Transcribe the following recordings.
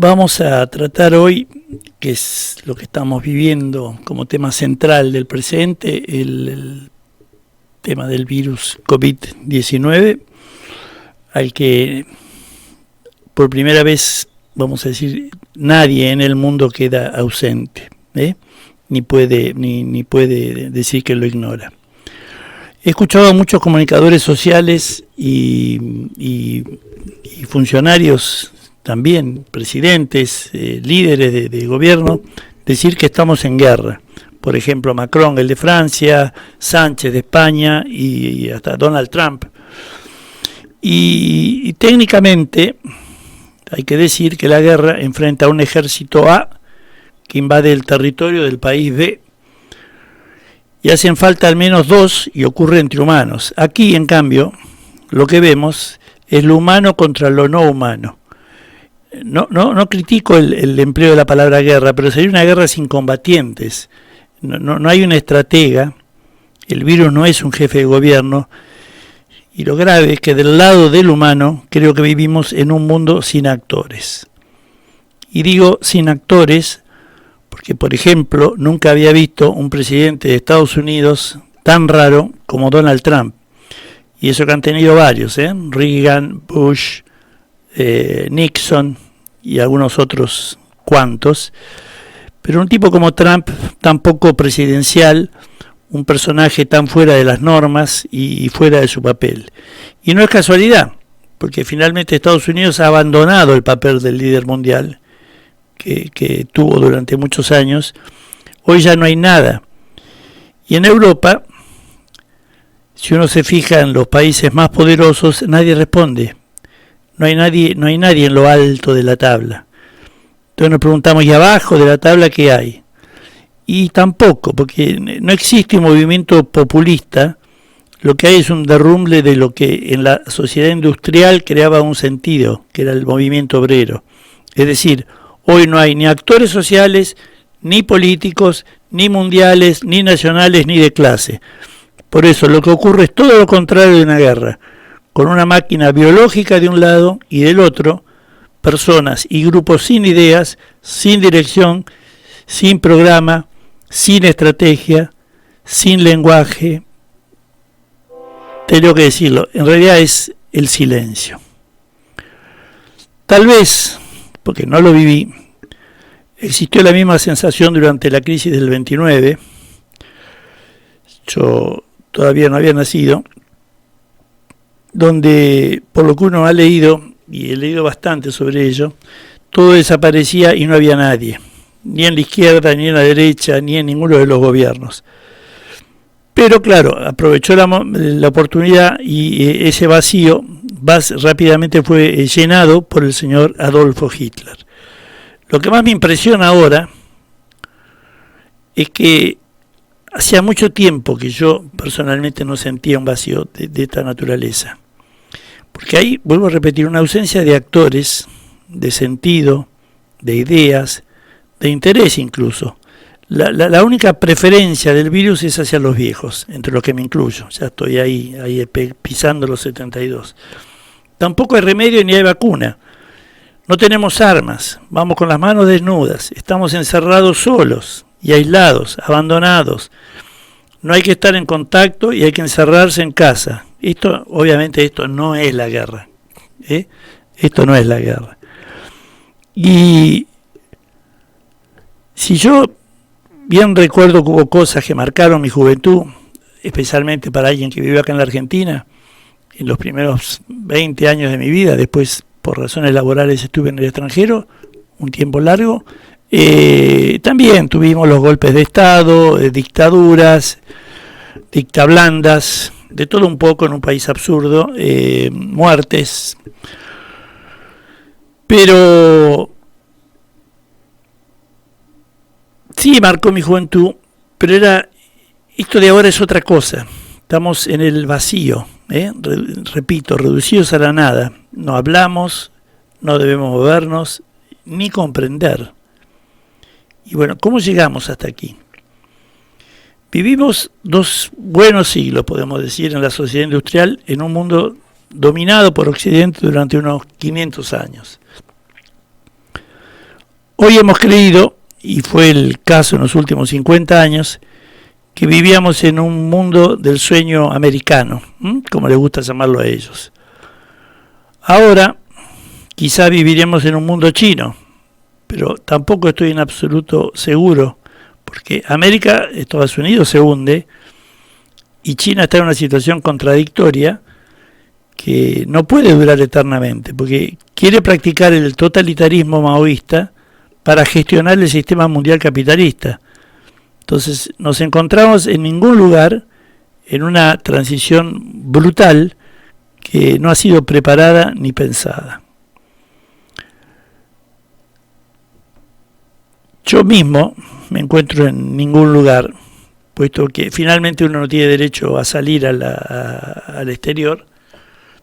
Vamos a tratar hoy, que es lo que estamos viviendo como tema central del presente, el tema del virus COVID-19, al que por primera vez, vamos a decir, nadie en el mundo queda ausente, ni puede decir que lo ignora. He escuchado a muchos comunicadores sociales y funcionarios también, presidentes, líderes de gobierno, decir que estamos en guerra. Por ejemplo, Macron, el de Francia, Sánchez de España y hasta Donald Trump. Y técnicamente hay que decir que la guerra enfrenta a un ejército A que invade el territorio del país B. Y hacen falta al menos dos y ocurre entre humanos. Aquí, en cambio, lo que vemos es lo humano contra lo no humano. No critico el empleo de la palabra guerra, pero sería una guerra sin combatientes. No hay una estratega, el virus no es un jefe de gobierno, y lo grave es que del lado del humano creo que vivimos en un mundo sin actores. Y digo sin actores porque, por ejemplo, nunca había visto un presidente de Estados Unidos tan raro como Donald Trump. Y eso que han tenido varios, Reagan, Bush, Nixon y algunos otros cuantos. Pero un tipo como Trump, tan poco presidencial, un personaje tan fuera de las normas y fuera de su papel. Y no es casualidad, porque finalmente Estados Unidos ha abandonado el papel del líder mundial que tuvo durante muchos años. Hoy ya no hay nada. Y en Europa, si uno se fija en los países más poderosos, nadie responde. No hay nadie en lo alto de la tabla. Entonces nos preguntamos, ¿y abajo de la tabla qué hay? Y tampoco, porque no existe un movimiento populista. Lo que hay es un derrumbe de lo que en la sociedad industrial creaba un sentido, que era el movimiento obrero. Es decir, hoy no hay ni actores sociales, ni políticos, ni mundiales, ni nacionales, ni de clase. Por eso lo que ocurre es todo lo contrario de una guerra, con una máquina biológica de un lado y del otro, personas y grupos sin ideas, sin dirección, sin programa, sin estrategia, sin lenguaje. Tengo que decirlo, en realidad es el silencio. Tal vez, porque no lo viví, existió la misma sensación durante la crisis del 29. Yo todavía no había nacido, donde, por lo que uno ha leído, y he leído bastante sobre ello, todo desaparecía y no había nadie, ni en la izquierda, ni en la derecha, ni en ninguno de los gobiernos. Pero claro, aprovechó la oportunidad y ese vacío rápidamente fue llenado por el señor Adolfo Hitler. Lo que más me impresiona ahora es que hacía mucho tiempo que yo personalmente no sentía un vacío de esta naturaleza. Porque hay, vuelvo a repetir, una ausencia de actores, de sentido, de ideas, de interés incluso. La única preferencia del virus es hacia los viejos, entre los que me incluyo. Ya estoy ahí pisando los 72. Tampoco hay remedio ni hay vacuna. No tenemos armas, vamos con las manos desnudas, estamos encerrados solos y aislados, abandonados. No hay que estar en contacto y hay que encerrarse en casa. Obviamente esto no es la guerra. Esto no es la guerra. Y si yo bien recuerdo que hubo cosas que marcaron mi juventud, especialmente para alguien que vivió acá en la Argentina, en los primeros 20 años de mi vida, después por razones laborales estuve en el extranjero un tiempo largo, también tuvimos los golpes de Estado, dictaduras, dictablandas, de todo un poco en un país absurdo, muertes. Pero sí marcó mi juventud, pero esto de ahora es otra cosa. Estamos en el vacío, repito, reducidos a la nada. No hablamos, no debemos movernos, ni comprender. Y bueno, ¿cómo llegamos hasta aquí? Vivimos 2 buenos siglos, podemos decir, en la sociedad industrial, en un mundo dominado por Occidente durante unos 500 años. Hoy hemos creído, y fue el caso en los últimos 50 años, que vivíamos en un mundo del sueño americano, como les gusta llamarlo a ellos. Ahora, quizá viviremos en un mundo chino, pero tampoco estoy en absoluto seguro, porque América, Estados Unidos se hunde, y China está en una situación contradictoria que no puede durar eternamente, porque quiere practicar el totalitarismo maoísta para gestionar el sistema mundial capitalista. Entonces nos encontramos en ningún lugar en una transición brutal que no ha sido preparada ni pensada. Yo mismo me encuentro en ningún lugar, puesto que finalmente uno no tiene derecho a salir al exterior,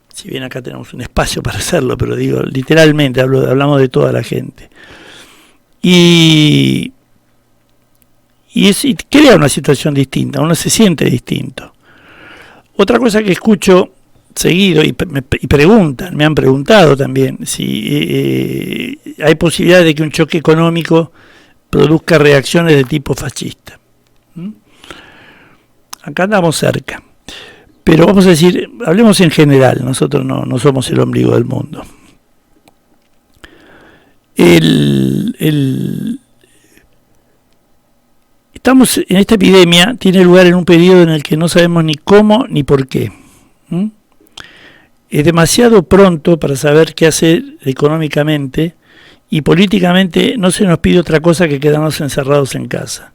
si bien acá tenemos un espacio para hacerlo, pero digo, literalmente hablamos de toda la gente. Y crea una situación distinta, uno se siente distinto. Otra cosa que escucho seguido y preguntan, me han preguntado también, si hay posibilidad de que un choque económico produzca reacciones de tipo fascista. Acá andamos cerca. Pero vamos a decir, hablemos en general, nosotros no somos el ombligo del mundo. Estamos en esta epidemia, tiene lugar en un periodo en el que no sabemos ni cómo ni por qué. Es demasiado pronto para saber qué hacer económicamente, y políticamente no se nos pide otra cosa que quedarnos encerrados en casa.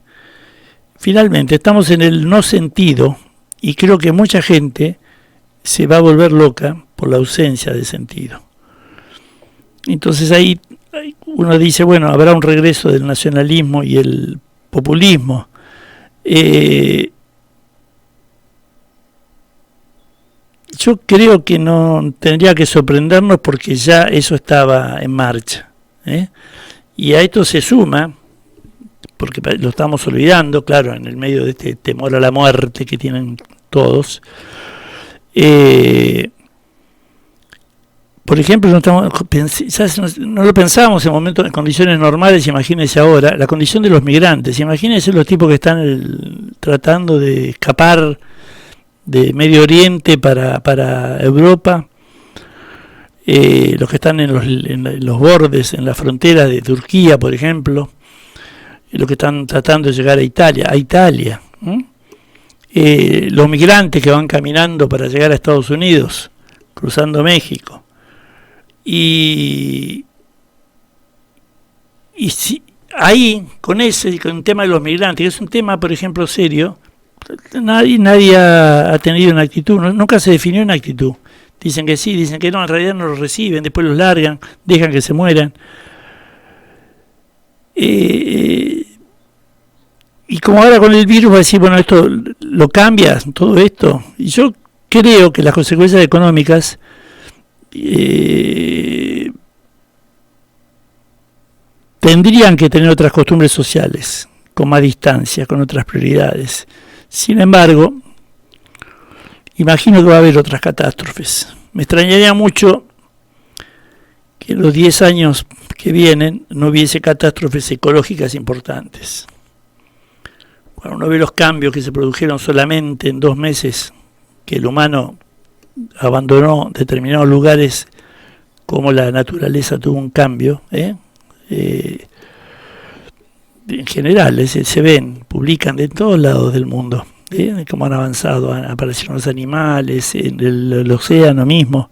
Finalmente, estamos en el no sentido, y creo que mucha gente se va a volver loca por la ausencia de sentido. Entonces ahí uno dice, bueno, habrá un regreso del nacionalismo y el populismo. Yo creo que no tendría que sorprendernos, porque ya eso estaba en marcha. Y a esto se suma, porque lo estamos olvidando, claro, en el medio de este temor a la muerte que tienen todos. Por ejemplo, no lo pensábamos en condiciones normales, imagínense ahora, la condición de los migrantes, imagínense los tipos que están tratando de escapar de Medio Oriente para Europa, los que están en los bordes, en la frontera de Turquía, por ejemplo, los que están tratando de llegar a Italia, los migrantes que van caminando para llegar a Estados Unidos, cruzando México. Y si ahí, con el tema de los migrantes, que es un tema, por ejemplo, serio, nadie ha tenido una actitud, nunca se definió una actitud. Dicen que sí, dicen que no, en realidad no los reciben, después los largan, dejan que se mueran. Y como ahora con el virus va a decir, bueno, esto lo cambias, todo esto. Y yo creo que las consecuencias económicas tendrían que tener otras costumbres sociales, con más distancia, con otras prioridades. Sin embargo, imagino que va a haber otras catástrofes. Me extrañaría mucho que en los 10 años que vienen no hubiese catástrofes ecológicas importantes. Cuando uno ve los cambios que se produjeron solamente en 2 meses, que el humano abandonó determinados lugares, como la naturaleza tuvo un cambio, en general se ven, publican de todos lados del mundo, cómo han avanzado, aparecieron los animales, en el océano mismo.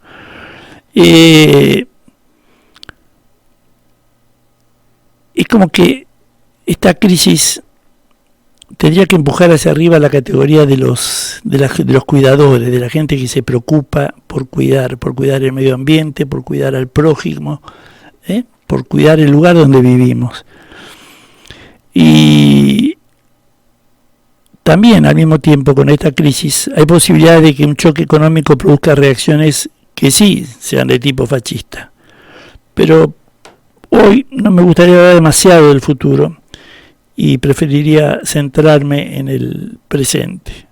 Es como que esta crisis tendría que empujar hacia arriba la categoría de los cuidadores, de la gente que se preocupa por cuidar el medio ambiente, por cuidar al prójimo, por cuidar el lugar donde vivimos. Y también al mismo tiempo con esta crisis hay posibilidad de que un choque económico produzca reacciones que sí sean de tipo fascista. Pero hoy no me gustaría hablar demasiado del futuro y preferiría centrarme en el presente,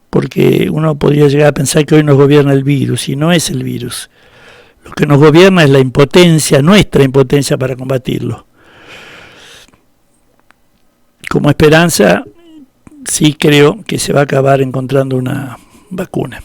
porque uno podría llegar a pensar que hoy nos gobierna el virus, y no es el virus. Lo que nos gobierna es la impotencia, nuestra impotencia para combatirlo. Como esperanza, sí creo que se va a acabar encontrando una vacuna.